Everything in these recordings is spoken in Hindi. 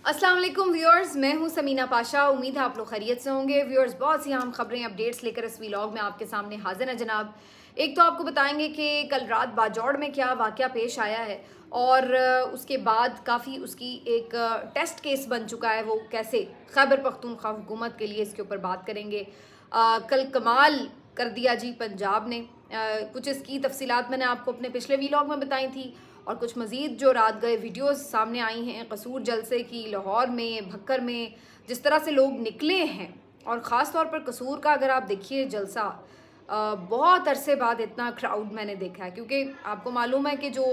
अस्सलाम वालेकुम व्यूअर्स, मैं हूं समीना पाशा। उम्मीद है आप लोग खैरियत से होंगे। व्यूअर्स, बहुत सी हम खबरें अपडेट्स लेकर इस व्लॉग में आपके सामने हाजिर हैं जनाब। एक तो आपको बताएंगे कि कल रात बाजौड़ में क्या वाकया पेश आया है और उसके बाद काफ़ी उसकी एक टेस्ट केस बन चुका है, वो कैसे खैबर पख्तूनख्वा हुकूमत के लिए, इसके ऊपर बात करेंगे। कल कमाल कर दिया जी पंजाब ने। कुछ इसकी तफसीलात मैंने आपको अपने पिछले व्लॉग में बताई थी और कुछ मज़ीद जो रात गए वीडियोस सामने आई हैं कसूर जलसे की, लाहौर में, भक्कर में जिस तरह से लोग निकले हैं। और ख़ास तौर पर कसूर का अगर आप देखिए जलसा, बहुत अरसे बाद इतना क्राउड मैंने देखा है, क्योंकि आपको मालूम है कि जो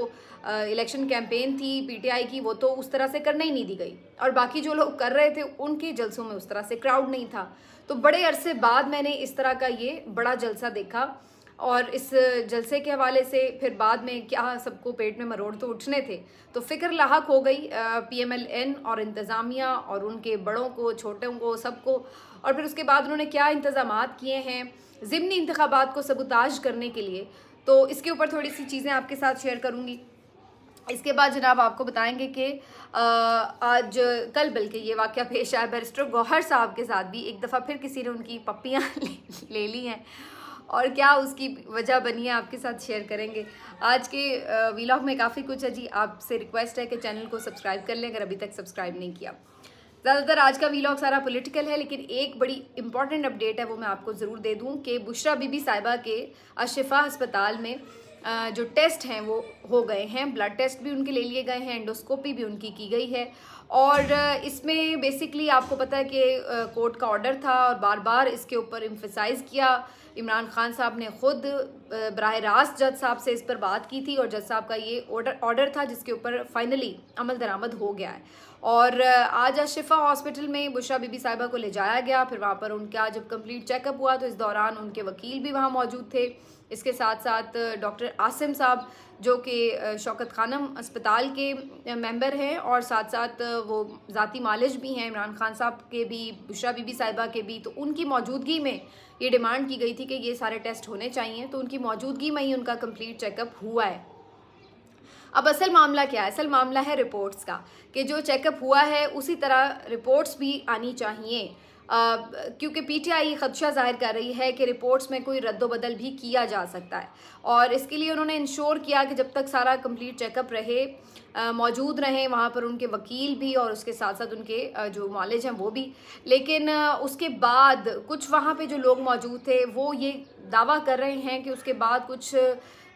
इलेक्शन कैंपेन थी पीटीआई की वो तो उस तरह से करने ही नहीं दी गई और बाकी जो लोग कर रहे थे उनके जलसों में उस तरह से क्राउड नहीं था। तो बड़े अरसे बाद मैंने इस तरह का ये बड़ा जलसा देखा और इस जलसे के हवाले से फिर बाद में क्या सबको पेट में मरोड़ तो उठने थे, तो फ़िक्र लाहक हो गई पीएमएलएन और इंतज़ामिया और उनके बड़ों को, छोटों को, सबको। और फिर उसके बाद उन्होंने क्या इंतज़ामात किए हैं ज़िमनी इंतखाबात को सबूताज करने के लिए, तो इसके ऊपर थोड़ी सी चीज़ें आपके साथ शेयर करूँगी। इसके बाद जनाब आपको बताएंगे कि आज कल बल्कि ये वाक़या पेश आया बैरिस्टर गौहर साहब के साथ भी। एक दफ़ा फिर किसी ने उनकी पप्पियाँ ले ली हैं और क्या उसकी वजह बनी है आपके साथ शेयर करेंगे। आज के व्लॉग में काफ़ी कुछ है जी। आपसे रिक्वेस्ट है कि चैनल को सब्सक्राइब कर लें अगर अभी तक सब्सक्राइब नहीं किया। ज़्यादातर आज का व्लॉग सारा पॉलिटिकल है, लेकिन एक बड़ी इंपॉर्टेंट अपडेट है वो मैं आपको ज़रूर दे दूं कि बुशरा बीबी साहिबा के अशिफा अस्पताल में जो टेस्ट हैं वो हो गए हैं। ब्लड टेस्ट भी उनके ले लिए गए हैं, एंडोस्कोपी भी उनकी की गई है। और इसमें बेसिकली आपको पता है कि कोर्ट का ऑर्डर था और बार बार इसके ऊपर एम्फसाइज़ किया। इमरान खान साहब ने खुद बराह रास्त जज साहब से इस पर बात की थी और जज साहब का ये ऑर्डर था जिसके ऊपर फाइनली अमल दरामद हो गया है। और आज शिफा हॉस्पिटल में बुशरा बीबी साहिबा को ले जाया गया। फिर वहाँ पर उनका जब कंप्लीट चेकअप हुआ तो इस दौरान उनके वकील भी वहाँ मौजूद थे। इसके साथ साथ डॉक्टर आसिम साहब जो कि शौकत खानम अस्पताल के मेंबर हैं और साथ साथ वो ज़ाती मालिज भी हैं इमरान खान साहब के भी, बुशरा बीबी साहिबा के भी। तो उनकी मौजूदगी में ये डिमांड की गई थी कि ये सारे टेस्ट होने चाहिए, तो उनकी मौजूदगी में ही उनका कंप्लीट चेकअप हुआ है। अब असल मामला क्या है? असल मामला है रिपोर्ट्स का, कि जो चेकअप हुआ है उसी तरह रिपोर्ट्स भी आनी चाहिए, क्योंकि पीटीआई खदशा जाहिर कर रही है कि रिपोर्ट्स में कोई रद्दोबदल भी किया जा सकता है। और इसके लिए उन्होंने इंश्योर किया कि जब तक सारा कंप्लीट चेकअप रहे, मौजूद रहें वहाँ पर उनके वकील भी और उसके साथ साथ उनके जो मालिज हैं वो भी। लेकिन उसके बाद कुछ वहाँ पे जो लोग मौजूद थे वो ये दावा कर रहे हैं कि उसके बाद कुछ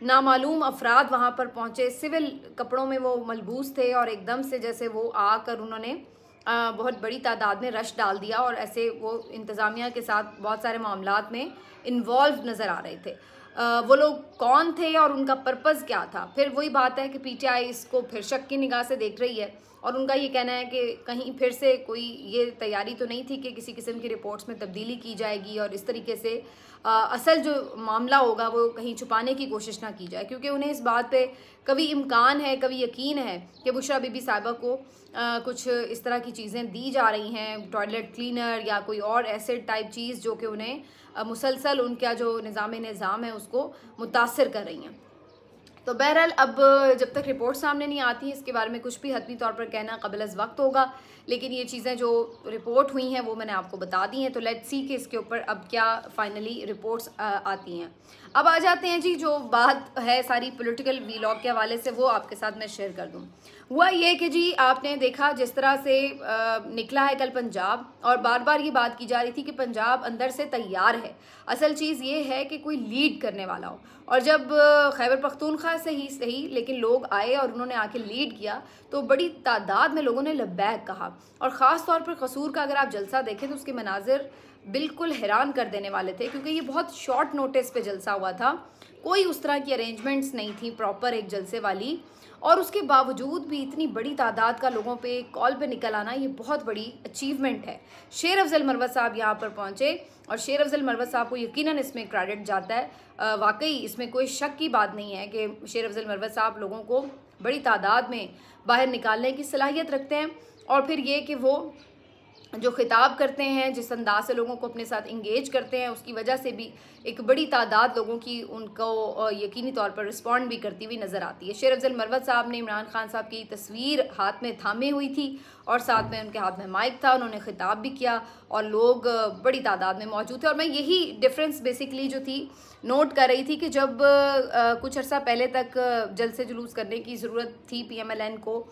नामालूम अफराद वहाँ पर पहुँचे, सिविल कपड़ों में वो मलबूस थे और एकदम से जैसे वो आकर उन्होंने बहुत बड़ी तादाद में रश डाल दिया और ऐसे वो इंतज़ामिया के साथ बहुत सारे मामलात में इन्वॉल्व नज़र आ रहे थे। वो लोग कौन थे और उनका पर्पज़ क्या था? फिर वही बात है कि पीटीआई इसको फिर शक की निगाह से देख रही है और उनका ये कहना है कि कहीं फिर से कोई ये तैयारी तो नहीं थी कि किसी किस्म की रिपोर्ट्स में तब्दीली की जाएगी और इस तरीके से असल जो मामला होगा वो कहीं छुपाने की कोशिश ना की जाए, क्योंकि उन्हें इस बात पे कभी इम्कान है, कभी यकीन है कि बुशरा बीबी साहिबा को कुछ इस तरह की चीज़ें दी जा रही हैं, टॉयलेट क्लीनर या कोई और एसिड टाइप चीज़ जो कि उन्हें मुसलसल उनका जो निज़ाम है उसको मुतासर कर रही हैं। तो बहरहाल अब जब तक रिपोर्ट सामने नहीं आती इसके बारे में कुछ भी हतमी तौर पर कहना कबल अज़ वक्त होगा, लेकिन ये चीज़ें जो रिपोर्ट हुई हैं वो मैंने आपको बता दी हैं। तो लेट्स सी कि इसके ऊपर अब क्या फाइनली रिपोर्ट्स आती हैं। अब आ जाते हैं जी, जो बात है सारी पॉलिटिकल व्लॉग के हवाले से वो आपके साथ मैं शेयर कर दूँ। हुआ ये कि जी आपने देखा जिस तरह से निकला है कल पंजाब, और बार बार ये बात की जा रही थी कि पंजाब अंदर से तैयार है। असल चीज़ ये है कि कोई लीड करने वाला हो, और जब खैबर पख्तूनख्वा से ही सही लेकिन लोग आए और उन्होंने आके लीड किया तो बड़ी तादाद में लोगों ने लब्बैक कहा। और ख़ास तौर पर कसूर का अगर आप जलसा देखें तो उसके मनाजिर बिल्कुल हैरान कर देने वाले थे, क्योंकि ये बहुत शॉर्ट नोटिस पे जलसा हुआ था, कोई उस तरह की अरेंजमेंट्स नहीं थी प्रॉपर एक जलसे वाली, और उसके बावजूद भी इतनी बड़ी तादाद का लोगों पे कॉल पे निकल आना ये बहुत बड़ी अचीवमेंट है। शेर अफजल मरवत साहब यहाँ पर पहुँचे और शेर अफजल मरवत साहब को यकीनन इसमें क्रेडिट जाता है। वाकई इसमें कोई शक की बात नहीं है कि शेर अफजल मरवत साहब लोगों को बड़ी तादाद में बाहर निकालने की सलाहियत रखते हैं। और फिर ये कि वो जो खिताब करते हैं, जिस अंदाज से लोगों को अपने साथ इंगेज करते हैं, उसकी वजह से भी एक बड़ी तादाद लोगों की उनको यकीनी तौर पर रिस्पॉन्ड भी करती हुई नज़र आती है। शेर अफजल मरवत साहब ने इमरान खान साहब की तस्वीर हाथ में थामे हुई थी और साथ में उनके हाथ में माइक था, उन्होंने खिताब भी किया और लोग बड़ी तादाद में मौजूद थे। और मैं यही डिफरेंस बेसिकली जो थी नोट कर रही थी कि जब कुछ अर्सा पहले तक जलसे जुलूस करने की ज़रूरत थी PMLN को,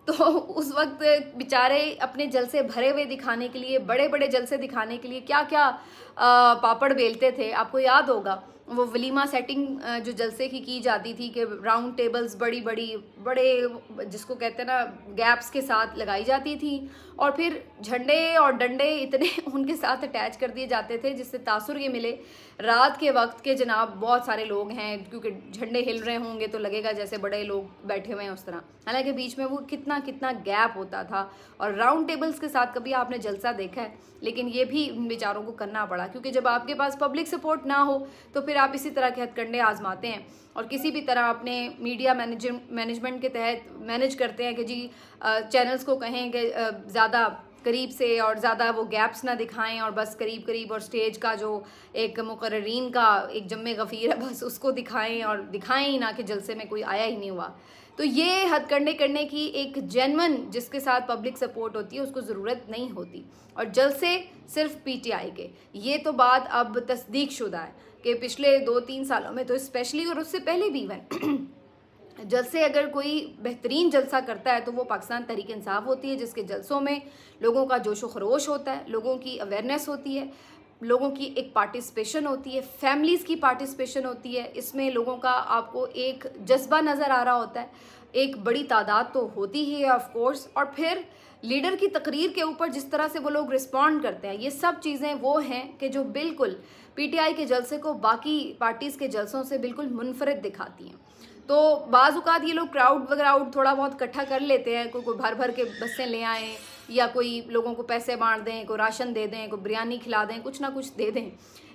तो उस वक्त बेचारे अपने जलसे भरे हुए दिखाने के लिए, बड़े बड़े जलसे दिखाने के लिए क्या क्या पापड़ बेलते थे। आपको याद होगा वो वलीमा सेटिंग जो जलसे की जाती थी कि राउंड टेबल्स बड़ी बड़ी बड़े जिसको कहते हैं ना गैप्स के साथ लगाई जाती थी और फिर झंडे और डंडे इतने उनके साथ अटैच कर दिए जाते थे जिससे तासुर ये मिले रात के वक्त के जनाब बहुत सारे लोग हैं, क्योंकि झंडे हिल रहे होंगे तो लगेगा जैसे बड़े लोग बैठे हुए हैं उस तरह। हालांकि बीच में वो कितना कितना गैप होता था और राउंड टेबल्स के साथ कभी आपने जलसा देखा है, लेकिन ये भी इन बेचारों को करना पड़ा क्योंकि जब आपके पास पब्लिक सपोर्ट ना हो तो फिर आप इसी तरह के हथकंडे आजमाते हैं और किसी भी तरह अपने मीडिया मैनेजमेंट के तहत मैनेज करते हैं कि जी चैनल्स को कहें कि ज़्यादा करीब से और ज़्यादा वो गैप्स ना दिखाएं और बस करीब करीब, और स्टेज का जो एक मुकर्रीन का एक जम्मे गफ़ीर है बस उसको दिखाएं और दिखाएं ही ना कि जलसे में कोई आया ही नहीं हुआ। तो ये हथकंडे करने की एक जेन्युइन जिसके साथ पब्लिक सपोर्ट होती है उसको ज़रूरत नहीं होती। और जलसे सिर्फ PTI के, ये तो बात अब तस्दीक शुदा है कि पिछले 2-3 सालों में तो स्पेशली, और उससे पहले भी इवन जलसे अगर कोई बेहतरीन जलसा करता है तो वो पाकिस्तान तहरीक इंसाफ होती है, जिसके जलसों में लोगों का जोशो खरोश होता है, लोगों की अवेयरनेस होती है, लोगों की एक पार्टिसिपेशन होती है, फैमिलीज़ की पार्टिसिपेशन होती है, इसमें लोगों का आपको एक जज्बा नज़र आ रहा होता है, एक बड़ी तादाद तो होती ही है ऑफ कोर्स, और फिर लीडर की तकरीर के ऊपर जिस तरह से वो लोग रिस्पॉन्ड करते हैं, ये सब चीज़ें वो हैं कि जो बिल्कुल PTI के जलसे को बाकी पार्टीज़ के जलसों से बिल्कुल मुनफरिद दिखाती हैं। तो बाज़ औक़ात ये लोग क्राउड थोड़ा बहुत इकट्ठा कर लेते हैं, कोई भर भर के बसें ले आएँ या कोई लोगों को पैसे बांट दें, कोई राशन दे दें, कोई बिरयानी खिला दें, कुछ ना कुछ दे दें,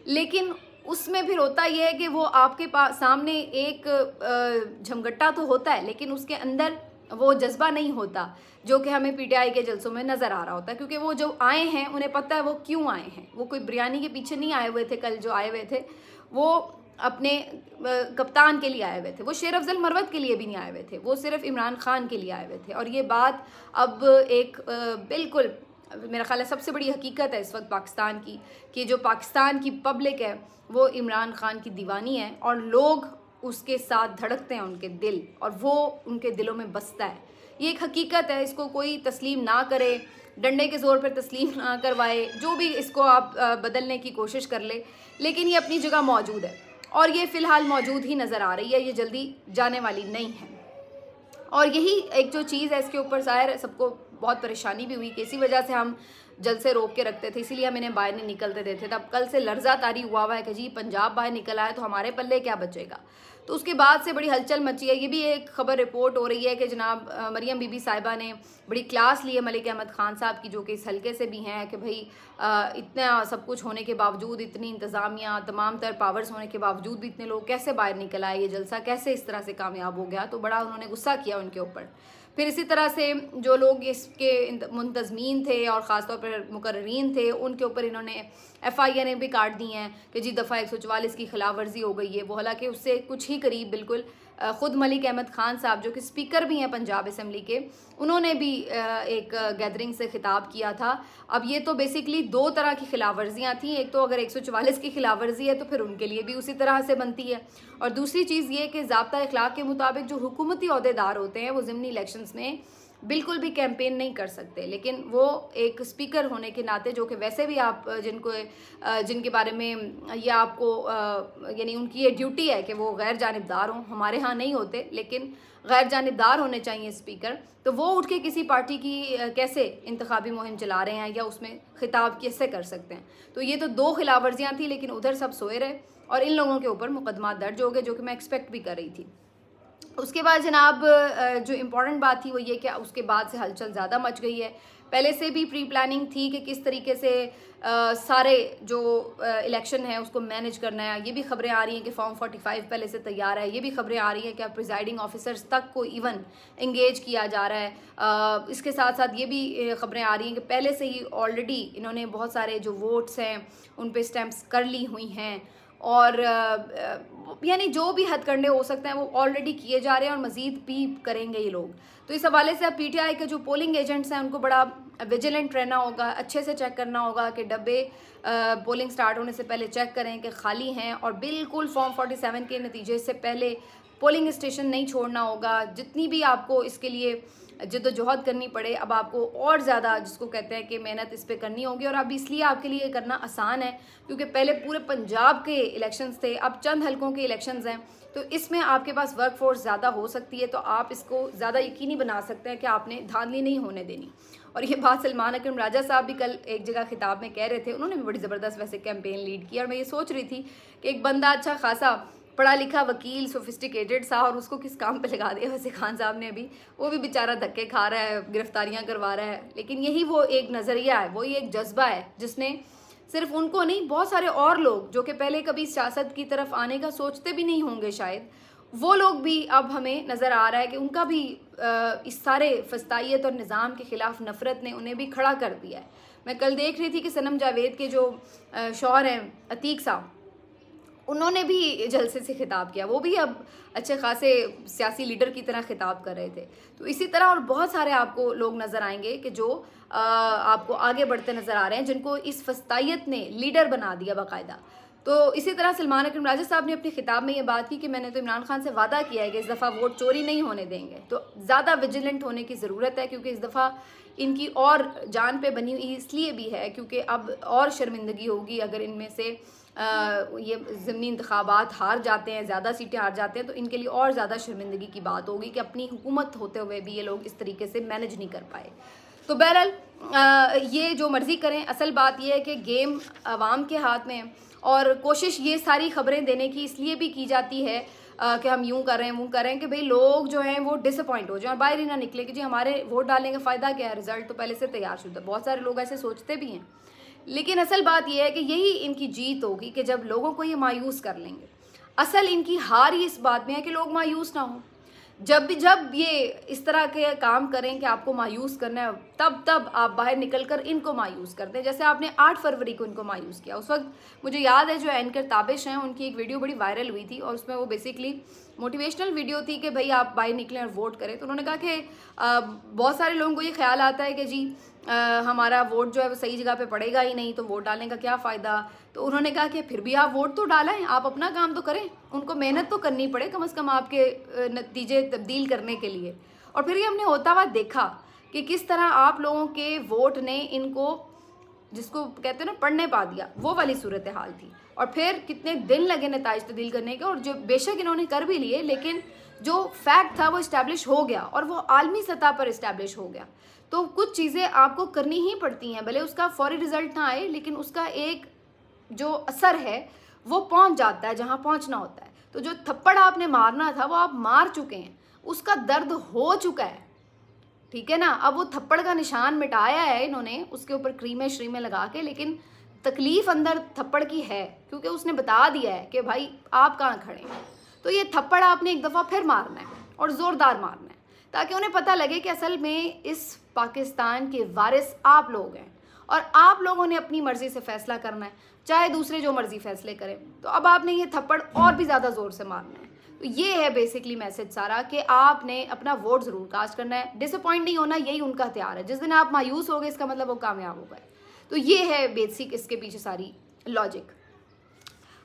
लेकिन उसमें फिर होता यह है कि वो आपके पास सामने एक झमगट्टा तो होता है लेकिन उसके अंदर वो जज्बा नहीं होता जो कि हमें PTI के जलसों में नज़र आ रहा होता है, क्योंकि वो जो आए हैं उन्हें पता है वो क्यों आए हैं। वो कोई बिरयानी के पीछे नहीं आए हुए थे, कल जो आए हुए थे वो अपने कप्तान के लिए आए हुए थे, वो शेर अफजल मरवत के लिए भी नहीं आए हुए थे, वो सिर्फ इमरान खान के लिए आए हुए थे। और ये बात अब एक बिल्कुल मेरा ख्याल है सबसे बड़ी हकीकत है इस वक्त पाकिस्तान की, कि जो पाकिस्तान की पब्लिक है वो इमरान खान की दीवानी है और लोग उसके साथ धड़कते हैं, उनके दिल, और वो उनके दिलों में बसता है। ये एक हकीकत है, इसको कोई तस्लीम ना करे, डंडे के ज़ोर पर तस्लीम ना करवाए, जो भी इसको आप बदलने की कोशिश कर ले, लेकिन ये अपनी जगह मौजूद है और ये फ़िलहाल मौजूद ही नज़र आ रही है, ये जल्दी जाने वाली नहीं है। और यही एक जो चीज़ है इसके ऊपर ज़ाहिर सबको बहुत परेशानी भी हुई कि इसी वजह से हम जलसे रोक के रखते थे, इसीलिए हम इन्हें बाहर नहीं निकलते देते थे। अब कल से लर्जा तारी हुआ है कि जी पंजाब बाहर निकल आया तो हमारे पल्ले क्या बचेगा, तो उसके बाद से बड़ी हलचल मची है। ये भी एक खबर रिपोर्ट हो रही है कि जनाब मरियम बीबी साहिबा ने बड़ी क्लास ली है मलिक अहमद ख़ान साहब की, जो कि इस हल्के से भी हैं, कि भाई इतना सब कुछ होने के बावजूद, इतनी इंतज़ामिया तमाम तर पावर्स होने के बावजूद भी इतने लोग कैसे बाहर निकल आए, ये जलसा कैसे इस तरह से कामयाब हो गया, तो बड़ा उन्होंने गुस्सा किया उनके ऊपर। फिर इसी तरह से जो लोग इसके मुंतज़मीन थे और ख़ासतौर पर मुकर्रीन थे उनके ऊपर इन्होंने FIR भी काट दी हैं कि जी दफ़ा 144 की खिलाफ वर्जी हो गई है। वो हालांकि उससे कुछ ही करीब बिल्कुल ख़ुद मलिक अहमद ख़ान साहब जो कि स्पीकर भी हैं पंजाब असम्बली के, उन्होंने भी एक गैदरिंग से ख़िताब किया था। अब ये तो बेसिकली दो तरह की खिलाफ वर्जियाँ थी, एक तो अगर 144 की खिलाफ वर्जी है तो फिर उनके लिए भी उसी तरह से बनती है, और दूसरी चीज़ ये कि ज़ाब्ता अखलाक के मुताबिक जो हुकूमती अहदेदार होते हैं वो ज़िमनी इलेक्शंस में बिल्कुल भी कैंपेन नहीं कर सकते, लेकिन वो एक स्पीकर होने के नाते, जो कि वैसे भी आप जिनके बारे में ये आपको यानी उनकी ये ड्यूटी है कि वो गैर जानिबदार हों, हमारे यहाँ नहीं होते लेकिन गैर जानिबदार होने चाहिए स्पीकर, तो वो उठ के किसी पार्टी की कैसे इंतखाबी मुहिम चला रहे हैं या उसमें खिताब कैसे कर सकते हैं। तो ये तो दो खिलाफ वर्जियाँ थी, लेकिन उधर सब सोए रहे और इन लोगों के ऊपर मुकदमा दर्ज हो गए, जो कि मैं एक्सपेक्ट भी कर रही थी। उसके बाद जनाब जो इम्पोर्टेंट बात थी वो ये कि उसके बाद से हलचल ज़्यादा मच गई है। पहले से भी प्री प्लानिंग थी कि किस तरीके से सारे जो इलेक्शन है उसको मैनेज करना है। ये भी खबरें आ रही हैं कि फॉर्म 45 पहले से तैयार है। ये भी खबरें आ रही हैं कि अब प्रिजाइडिंग ऑफिसर्स तक को इवन इंगेज किया जा रहा है। इसके साथ साथ ये भी खबरें आ रही हैं कि पहले से ही ऑलरेडी इन्होंने बहुत सारे जो वोट्स हैं उन पे स्टैंप्स कर ली हुई हैं और यानी जो भी हथकंडे हो सकते हैं वो ऑलरेडी किए जा रहे हैं और मज़ीद भी करेंगे ये लोग। तो इस हवाले से अब पीटीआई के जो पोलिंग एजेंट्स हैं उनको बड़ा विजिलेंट रहना होगा, अच्छे से चेक करना होगा कि डब्बे पोलिंग स्टार्ट होने से पहले चेक करें कि खाली हैं और बिल्कुल फॉर्म 47 के नतीजे से पहले पोलिंग स्टेशन नहीं छोड़ना होगा। जितनी भी आपको इसके लिए जद्दोजहद करनी पड़े अब आपको और ज़्यादा जिसको कहते हैं कि मेहनत इस पर करनी होगी। और अब इसलिए आपके लिए करना आसान है क्योंकि पहले पूरे पंजाब के इलेक्शंस थे, अब चंद हलकों के इलेक्शंस हैं, तो इसमें आपके पास वर्क फोर्स ज़्यादा हो सकती है, तो आप इसको ज़्यादा यकीनी बना सकते हैं कि आपने धांधली नहीं होने देनी। और ये बात सलमान अकरम राजा साहब भी कल एक जगह खिताब में कह रहे थे, उन्होंने भी बड़ी ज़बरदस्त वैसे कैंपेन लीड की। और मैं ये सोच रही थी कि एक बंदा अच्छा खासा पढ़ा लिखा वकील सोफिस्टिकेटेड सा और उसको किस काम पे लगा दिया। वैसे खान साहब ने अभी वो भी बेचारा धक्के खा रहा है, गिरफ्तारियां करवा रहा है, लेकिन यही वो एक नज़रिया है, वही एक जज्बा है जिसने सिर्फ उनको नहीं बहुत सारे और लोग जो कि पहले कभी सियासत की तरफ आने का सोचते भी नहीं होंगे शायद, वो लोग भी अब हमें नज़र आ रहा है कि उनका भी इस सारे फस्तायत और निज़ाम के ख़िलाफ़ नफ़रत ने उन्हें भी खड़ा कर दिया है। मैं कल देख रही थी कि सनम जावेद के जो शौहर हैं अतीक साहब, उन्होंने भी जलसे से खिताब किया, वो भी अब अच्छे खासे सियासी लीडर की तरह खिताब कर रहे थे। तो इसी तरह और बहुत सारे आपको लोग नज़र आएंगे कि जो आपको आगे बढ़ते नज़र आ रहे हैं, जिनको इस फस्तायत ने लीडर बना दिया बाकायदा। तो इसी तरह सलमान अकरम राजा साहब ने अपने खिताब में ये बात की कि मैंने तो इमरान खान से वादा किया है कि इस दफ़ा वोट चोरी नहीं होने देंगे। तो ज़्यादा विजिलेंट होने की ज़रूरत है क्योंकि इस दफ़ा इनकी और जान पे बनी हुई इसलिए भी है क्योंकि अब और शर्मिंदगी होगी अगर इनमें से ये ज़मीनी इंतखाबात हार जाते हैं, ज़्यादा सीटें हार जाते हैं, तो इनके लिए और ज़्यादा शर्मिंदगी की बात होगी कि अपनी हुकूमत होते हुए भी ये लोग इस तरीके से मैनेज नहीं कर पाए। तो बहरहाल ये जो मर्ज़ी करें, असल बात यह है कि गेम आवाम के हाथ में है और कोशिश ये सारी खबरें देने की इसलिए भी की जाती है कि हम यूँ कर रहे हैं वो कर रहे हैं कि भाई लोग जो हैं वो डिसअपॉइंट हो जाए और बाहर ही ना निकले कि जी हमारे वोट डालने का फ़ायदा क्या है, रिजल्ट तो पहले से तैयार शुदा। बहुत सारे लोग ऐसे सोचते भी हैं, लेकिन असल बात यह है कि यही इनकी जीत होगी कि जब लोगों को ये मायूस कर लेंगे। असल इनकी हार ही इस बात में है कि लोग मायूस ना हों। जब ये इस तरह के काम करें कि आपको मायूस करना है, तब आप बाहर निकलकर इनको मायूस करते हैं। जैसे आपने 8 फरवरी को इनको मायूस किया। उस वक्त मुझे याद है जो एंकर ताबिश हैं उनकी एक वीडियो बड़ी वायरल हुई थी और उसमें वो बेसिकली मोटिवेशनल वीडियो थी कि भाई आप बाहर निकलें और वोट करें। तो उन्होंने कहा कि बहुत सारे लोगों को ये ख्याल आता है कि जी हमारा वोट जो है वो सही जगह पे पड़ेगा ही नहीं, तो वोट डालने का क्या फ़ायदा। तो उन्होंने कहा कि फिर भी आप वोट तो डालें, आप अपना काम तो करें, उनको मेहनत तो करनी पड़े कम से कम आपके नतीजे तब्दील करने के लिए। और फिर ये हमने होता हुआ देखा कि किस तरह आप लोगों के वोट ने इनको जिसको कहते हैं ना पढ़ने पा दिया, वो वाली सूरत हाल थी। और फिर कितने दिन लगे नताइज तब्दील करने के, और जो बेशक इन्होंने कर भी लिए, लेकिन जो फैक्ट था वो इस्टेब्लिश हो गया और वो आलमी सतह पर इस्टेब्लिश हो गया। तो कुछ चीज़ें आपको करनी ही पड़ती हैं, भले उसका फौरी रिजल्ट ना आए, लेकिन उसका एक जो असर है वो पहुंच जाता है जहां पहुंचना होता है। तो जो थप्पड़ आपने मारना था वो आप मार चुके हैं, उसका दर्द हो चुका है, ठीक है ना। अब वो थप्पड़ का निशान मिटाया है इन्होंने उसके ऊपर क्रीमें श्रीमें लगा के, लेकिन तकलीफ अंदर थप्पड़ की है क्योंकि उसने बता दिया है कि भाई आप कहाँ खड़े हैं। तो ये थप्पड़ आपने एक दफ़ा फिर मारना है और ज़ोरदार मारना है ताकि उन्हें पता लगे कि असल में इस पाकिस्तान के वारिस आप लोग हैं और आप लोगों ने अपनी मर्ज़ी से फ़ैसला करना है, चाहे दूसरे जो मर्ज़ी फ़ैसले करें। तो अब आपने ये थप्पड़ और भी ज़्यादा ज़ोर से मारना है। तो ये है बेसिकली मैसेज सारा कि आपने अपना वोट ज़रूर कास्ट करना है, डिसअपॉइंट नहीं होना, यही उनका हथियार है। जिस दिन आप मायूस हो गए इसका मतलब वो कामयाब हो गए। तो ये है बेसिक इसके पीछे सारी लॉजिक।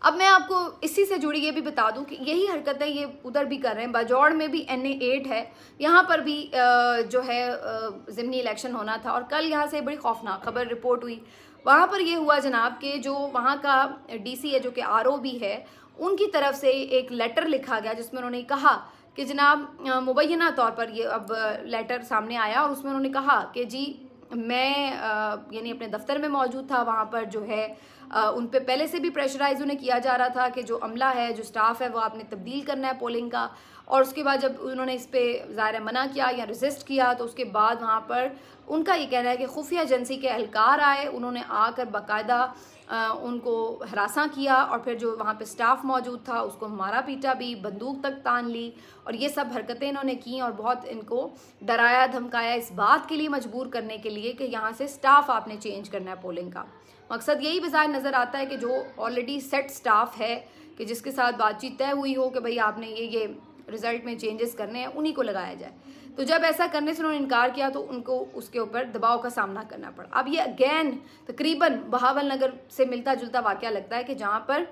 अब मैं आपको इसी से जुड़ी ये भी बता दूं कि यही हरकतें ये उधर भी कर रहे हैं। बाजौड़ में भी NA 8 है, यहाँ पर भी जो है ज़िमनी इलेक्शन होना था और कल यहाँ से बड़ी खौफनाक खबर रिपोर्ट हुई। वहाँ पर ये हुआ जनाब के जो वहाँ का DC है जो कि RO भी है, उनकी तरफ से एक लेटर लिखा गया जिसमें उन्होंने कहा कि जनाब मुबैना तौर पर ये अब लेटर सामने आया और उसमें उन्होंने कहा कि जी मैं यानी अपने दफ्तर में मौजूद था, वहाँ पर जो है उन पे पहले से भी प्रेशराइज उन्हें किया जा रहा था कि जो अमला है, जो स्टाफ है, वो आपने तब्दील करना है पोलिंग का। और उसके बाद जब उन्होंने इस पर ज़ाहिर मना किया या रेजिस्ट किया तो उसके बाद वहाँ पर उनका ये कहना है कि खुफिया एजेंसी के एहलकार आए, उन्होंने आकर बाकायदा उनको हरासा किया और फिर जो वहाँ पे स्टाफ मौजूद था उसको मारा पीटा भी, बंदूक तक तान ली और ये सब हरकतें इन्होंने की और बहुत इनको डराया धमकाया इस बात के लिए मजबूर करने के लिए कि यहाँ से स्टाफ आपने चेंज करना है पोलिंग का। मकसद यही बाहर नज़र आता है कि जो ऑलरेडी सेट स्टाफ है कि जिसके साथ बातचीत तय हुई हो कि भाई आपने ये रिज़ल्ट में चेंजेस करने हैं, उन्हीं को लगाया जाए। तो जब ऐसा करने से उन्होंने इनकार किया तो उनको उसके ऊपर दबाव का सामना करना पड़ा। अब ये अगेन तकरीबन बहावल नगर से मिलता जुलता वाक़या लगता है कि जहाँ पर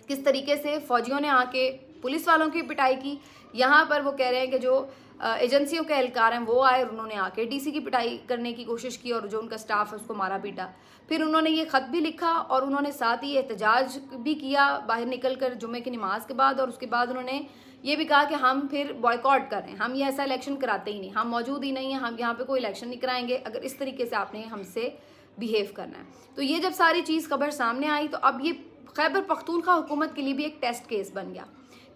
किस तरीके से फ़ौजियों ने आके पुलिस वालों की पिटाई की, यहाँ पर वो कह रहे हैं कि जो एजेंसियों के एहलकार हैं वो आए और उन्होंने आके डीसी की पिटाई करने की कोशिश की और जो उनका स्टाफ है उसको मारा पीटा। फिर उन्होंने ये ख़त भी लिखा और उन्होंने साथ ही एहतजाज भी किया बाहर निकल कर जुम्मे की नमाज के बाद, और उसके बाद उन्होंने ये भी कहा कि हम फिर बॉयकॉट कर रहे हैं, हम ये ऐसा इलेक्शन कराते ही नहीं, हम मौजूद ही नहीं हैं, हम यहाँ पे कोई इलेक्शन नहीं कराएंगे अगर इस तरीके से आपने हमसे बिहेव करना है। तो ये जब सारी चीज़ खबर सामने आई तो अब ये खैबर पख्तूनख्वा हुकूमत के लिए भी एक टेस्ट केस बन गया।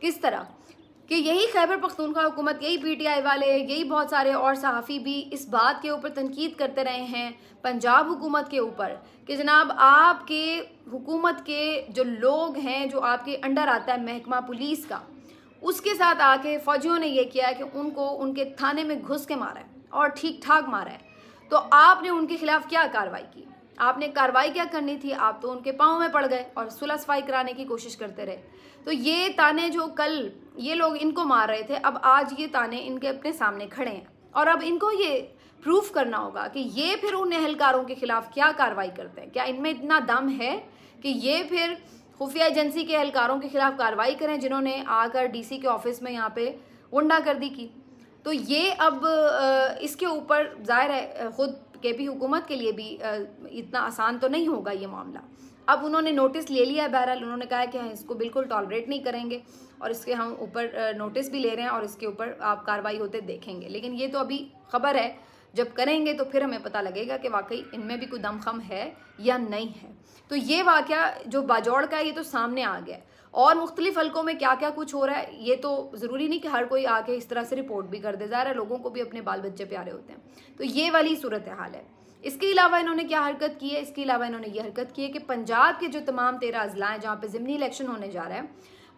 किस तरह कि यही खैबर पख्तूनख्वा हुकूमत, यही पीटीआई वाले, यही बहुत सारे और सहाफ़ी भी इस बात के ऊपर तनकीद करते रहे हैं पंजाब हुकूमत के ऊपर कि जनाब आपके हुकूमत के जो लोग हैं, जो आपके अंडर आता है महकमा पुलिस का, उसके साथ आके फ़ौजियों ने ये किया है कि उनको उनके थाने में घुस के मारा है और ठीक ठाक मारा है। तो आपने उनके खिलाफ क्या कार्रवाई की? आपने कार्रवाई क्या करनी थी? आप तो उनके पाँव में पड़ गए और सुलह सफाई कराने की कोशिश करते रहे। तो ये ताने जो कल ये लोग इनको मार रहे थे, अब आज ये ताने इनके अपने सामने खड़े हैं और अब इनको ये प्रूफ करना होगा कि ये फिर उन एहलकारों के खिलाफ क्या कार्रवाई करते हैं। क्या इनमें इतना दम है कि ये फिर खुफिया एजेंसी के एहलकारों के खिलाफ कार्रवाई करें जिन्होंने आकर डीसी के ऑफिस में यहाँ पे गुंडागर्दी की? तो ये अब इसके ऊपर जाहिर है खुद केपी हुकूमत के लिए भी इतना आसान तो नहीं होगा ये मामला। अब उन्होंने नोटिस ले लिया है, बहरहाल उन्होंने कहा है कि हम इसको बिल्कुल टॉलरेट नहीं करेंगे और इसके हम ऊपर नोटिस भी ले रहे हैं और इसके ऊपर आप कार्रवाई होते देखेंगे। लेकिन ये तो अभी खबर है, जब करेंगे तो फिर हमें पता लगेगा कि वाकई इनमें भी कोई दमखम है या नहीं है। तो ये वाक़या जो बाजौड़ का है ये तो सामने आ गया और मुख्तलिफ हलकों में क्या क्या कुछ हो रहा है ये तो ज़रूरी नहीं कि हर कोई आके इस तरह से रिपोर्ट भी कर दे। ज़ाहिर है लोगों को भी अपने बाल बच्चे प्यारे होते हैं। तो ये वाली सूरत हाल है। इसके अलावा इन्होंने क्या हरकत की है? इसके अलावा इन्होंने ये हरकत की है कि पंजाब के जो तमाम 13 अजला हैं जहाँ पे ज़िमनी इलेक्शन होने जा रहा है,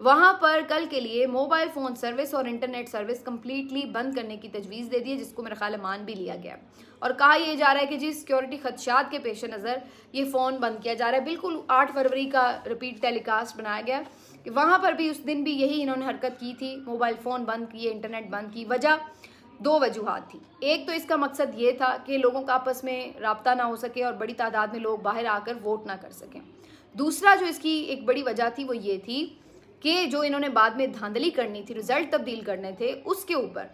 वहाँ पर कल के लिए मोबाइल फ़ोन सर्विस और इंटरनेट सर्विस कम्प्लीटली बंद करने की तजवीज़ दे दी है, जिसको मेरा ख्याल मान भी लिया गया और कहा यह जा रहा है कि जी सिक्योरिटी खदशात के पेश नज़र ये फ़ोन बंद किया जा रहा है। बिल्कुल 8 फरवरी का रिपीट टेलीकास्ट बनाया गया कि वहाँ पर भी उस दिन भी यही इन्होंने हरकत की थी, मोबाइल फ़ोन बंद किए, इंटरनेट बंद की। वजह 2 वजूहात थी। एक तो इसका मकसद ये था कि लोगों का आपस में रब्ता ना हो सके और बड़ी तादाद में लोग बाहर आकर वोट ना कर सकें। दूसरा जो इसकी एक बड़ी वजह थी वो ये थी कि जो इन्होंने बाद में धांधली करनी थी, रिजल्ट तब्दील करने थे, उसके ऊपर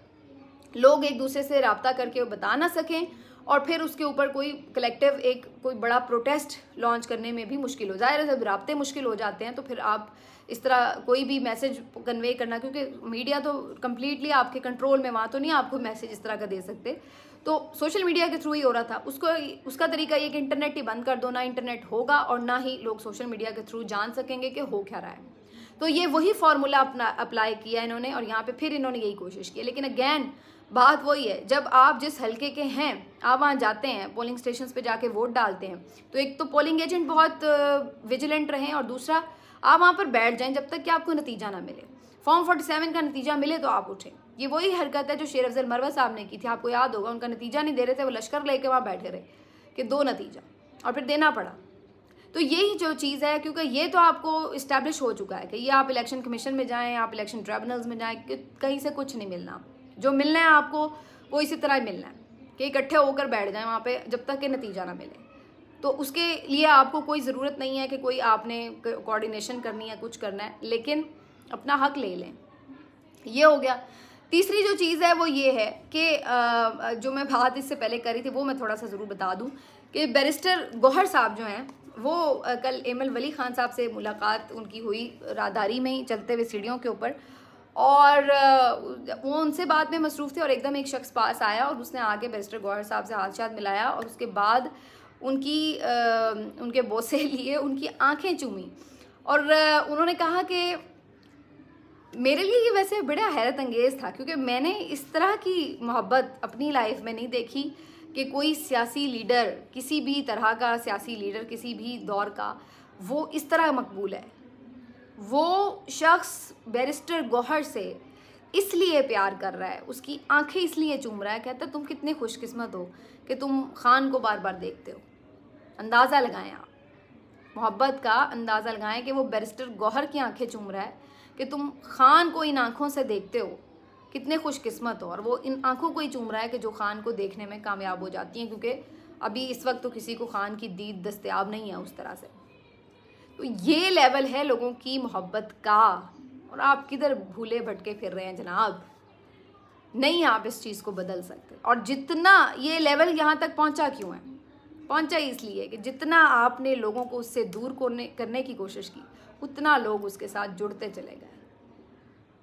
लोग एक दूसरे से रब्ता करके बता ना सकें और फिर उसके ऊपर कोई कलेक्टिव एक कोई बड़ा प्रोटेस्ट लॉन्च करने में भी मुश्किल हो जाए। जब रब्ते मुश्किल हो जाते हैं तो फिर आप इस तरह कोई भी मैसेज कन्वे करना, क्योंकि मीडिया तो कम्प्लीटली आपके कंट्रोल में, वहाँ तो नहीं आपको मैसेज इस तरह का दे सकते, तो सोशल मीडिया के थ्रू ही हो रहा था। उसका तरीका ये कि इंटरनेट ही बंद कर दो, ना इंटरनेट होगा और ना ही लोग सोशल मीडिया के थ्रू जान सकेंगे कि हो क्या रहा है। तो ये वही फार्मूला अपना अप्लाई किया इन्होंने और यहाँ पे फिर इन्होंने यही कोशिश की। लेकिन अगैन बात वही है, जब आप जिस हलके के हैं आप वहाँ जाते हैं, पोलिंग स्टेशन पे जाके वोट डालते हैं, तो एक तो पोलिंग एजेंट बहुत विजिलेंट रहें और दूसरा आप वहाँ पर बैठ जाएं जब तक कि आपको नतीजा ना मिले। फॉर्म 47 का नतीजा मिले तो आप उठें। ये वही हरकत है जो शेर अफजल मरवा साहब ने की थी, आपको याद होगा। उनका नतीजा नहीं दे रहे थे, वो लश्कर लेके वहाँ बैठे रहे कि 2 नतीजा और फिर देना पड़ा। तो यही जो चीज़ है, क्योंकि ये तो आपको इस्टेब्लिश हो चुका है कि ये आप इलेक्शन कमीशन में जाएँ, आप इलेक्शन ट्रिब्यूनल्स में जाएँ, कहीं से कुछ नहीं मिलना। जो मिलना है आपको वो इसी तरह ही मिलना है कि इकट्ठे होकर बैठ जाएं वहाँ पे जब तक कि नतीजा ना मिले। तो उसके लिए आपको कोई ज़रूरत नहीं है कि कोई आपने कोऑर्डिनेशन करनी है, कुछ करना है, लेकिन अपना हक ले लें। ये हो गया। तीसरी जो चीज़ है वो ये है कि जो मैं बात इससे पहले करी थी वो मैं थोड़ा सा ज़रूर बता दूँ कि बैरिस्टर गौहर साहब जो हैं वो कल एमएल वली खान साहब से मुलाकात उनकी हुई राहदारी में ही चलते हुए सीढ़ियों के ऊपर, और वो उनसे बात में मसरूफ़ थे और एकदम एक शख्स पास आया और उसने आके बैरिस्टर गौहर साहब से हाथ मिलाया और उसके बाद उनके बोसे लिए, उनकी आंखें चूमी और उन्होंने कहा कि मेरे लिए ये वैसे बड़ा हैरत अंगेज़ था, क्योंकि मैंने इस तरह की मोहब्बत अपनी लाइफ में नहीं देखी कि कोई सियासी लीडर, किसी भी तरह का सियासी लीडर, किसी भी दौर का, वो इस तरह मकबूल है। वो शख्स बैरिस्टर गौहर से इसलिए प्यार कर रहा है, उसकी आंखें इसलिए चूम रहा है, कहता तुम कितने खुशकिस्मत हो कि तुम खान को बार बार देखते हो। अंदाज़ा लगाएं आप, मोहब्बत का अंदाज़ा लगाएं कि वो बैरिस्टर गौहर की आंखें चूम रहा है कि तुम खान को इन आँखों से देखते हो, कितने खुशकिस्मत हो। और वो इन आँखों को ही चूम रहा है कि जो खान को देखने में कामयाब हो जाती हैं, क्योंकि अभी इस वक्त तो किसी को खान की दीद दस्तयाब नहीं है उस तरह से। तो ये लेवल है लोगों की मोहब्बत का, और आप किधर भूले भटके फिर रहे हैं जनाब। नहीं, आप इस चीज़ को बदल सकते। और जितना ये लेवल यहाँ तक पहुँचा क्यों है? पहुँचा इसलिए कि जितना आपने लोगों को उससे दूर करने की कोशिश की, उतना लोग उसके साथ जुड़ते चले गए।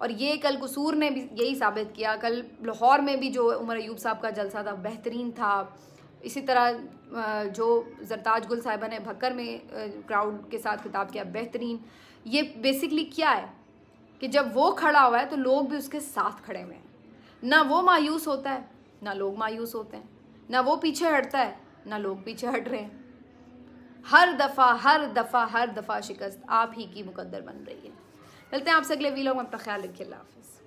और ये कल कसूर ने भी यही साबित किया। कल लाहौर में भी जो उमर अयूब साहब का जलसा था बेहतरीन था। इसी तरह जो जरताज गुल साहिबा ने भक्कर में क्राउड के साथ खिताब किया, बेहतरीन। ये बेसिकली क्या है कि जब वो खड़ा हुआ है तो लोग भी उसके साथ खड़े हुए हैं। ना वो मायूस होता है, ना लोग मायूस होते हैं, ना वो पीछे हटता है, ना लोग पीछे हट रहे हैं। हर दफ़ा शिकस्त आप ही की मुकद्दर बन रही है। चलते हैं आपसे अगले वीलॉग में, अपना ख्याल रखिए। अल्लाह हाफ़िज़।